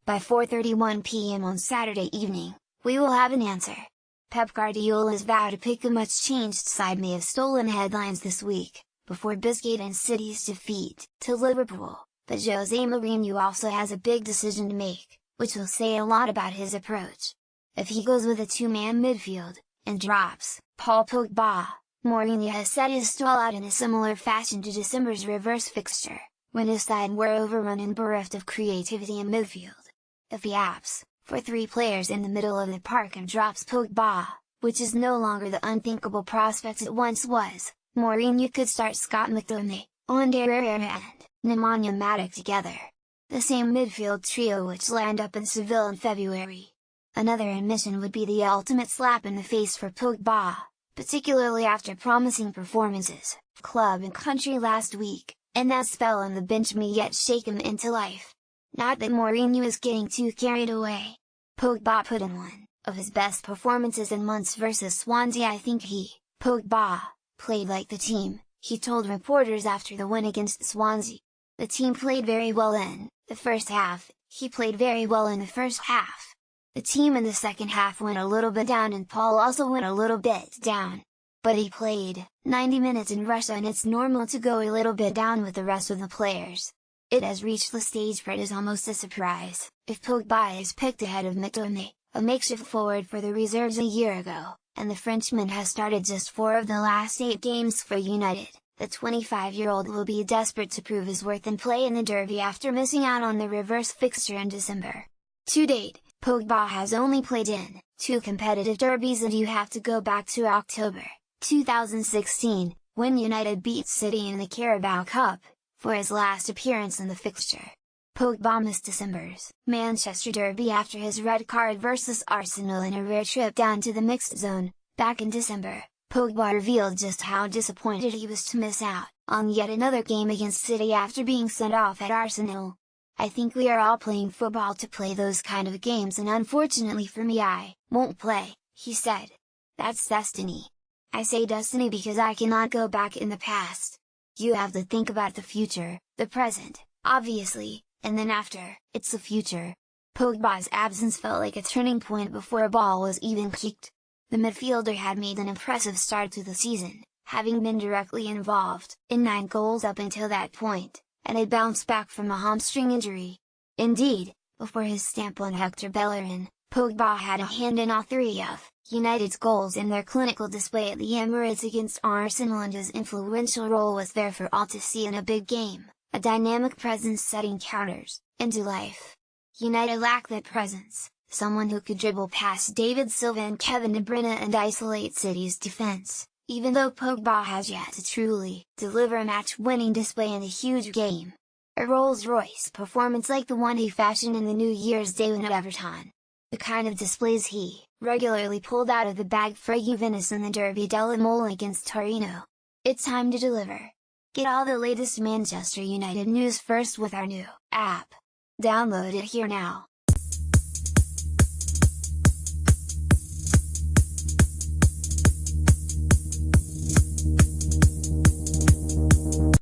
By 4:31 p.m. on Saturday evening, we will have an answer. Pep Guardiola's vow to pick a much-changed side may have stolen headlines this week, before Biscuit and City's defeat to Liverpool, but Jose Mourinho also has a big decision to make, which will say a lot about his approach. If he goes with a two-man midfield, and drops Paul Pogba, Mourinho has set his stall out in a similar fashion to December's reverse fixture, when his side were overrun and bereft of creativity in midfield. If he opts for three players in the middle of the park and drops Pogba, which is no longer the unthinkable prospect it once was, Mourinho could start Scott McTominay, Ander Herrera and Nemanja Matic together. The same midfield trio which lined up in Seville in February. Another admission would be the ultimate slap in the face for Pogba, particularly after promising performances, club and country last week, and that spell on the bench may yet shake him into life. Not that Mourinho is getting too carried away. Pogba put in one of his best performances in months versus Swansea. I think Pogba, played like the team, he told reporters after the win against Swansea. The team played very well in the first half, he played very well in the first half. The team in the second half went a little bit down and Paul also went a little bit down. But he played 90 minutes in Russia and it's normal to go a little bit down with the rest of the players. It has reached the stage where it is almost a surprise if Pogba is picked ahead of McTominay, a makeshift forward for the reserves a year ago, and the Frenchman has started just 4 of the last 8 games for United. The 25-year-old will be desperate to prove his worth and play in the derby after missing out on the reverse fixture in December. To date, Pogba has only played in 2 competitive derbies and you have to go back to October 2016, when United beat City in the Carabao Cup, for his last appearance in the fixture. Pogba missed December's Manchester derby after his red card versus Arsenal in a rare trip down to the mixed zone. Back in December, Pogba revealed just how disappointed he was to miss out on yet another game against City after being sent off at Arsenal. "I think we are all playing football to play those kind of games and unfortunately for me I won't play," he said. "That's destiny. I say destiny because I cannot go back in the past. You have to think about the future, the present, obviously, and then after, it's the future." Pogba's absence felt like a turning point before a ball was even kicked. The midfielder had made an impressive start to the season, having been directly involved in 9 goals up until that point, and had bounced back from a hamstring injury. Indeed, before his stamp on Hector Bellerin, Pogba had a hand in all 3 of United's goals in their clinical display at the Emirates against Arsenal, and his influential role was there for all to see in a big game, a dynamic presence setting counters into life. United lacked that presence, someone who could dribble past David Silva and Kevin De Bruyne and isolate City's defense, even though Pogba has yet to truly deliver a match-winning display in a huge game. A Rolls-Royce performance like the one he fashioned in the New Year's Day win at Everton. The kind of displays he regularly pulled out of the bag for Juventus in the Derby della Mole against Torino. It's time to deliver. Get all the latest Manchester United news first with our new app. Download it here now.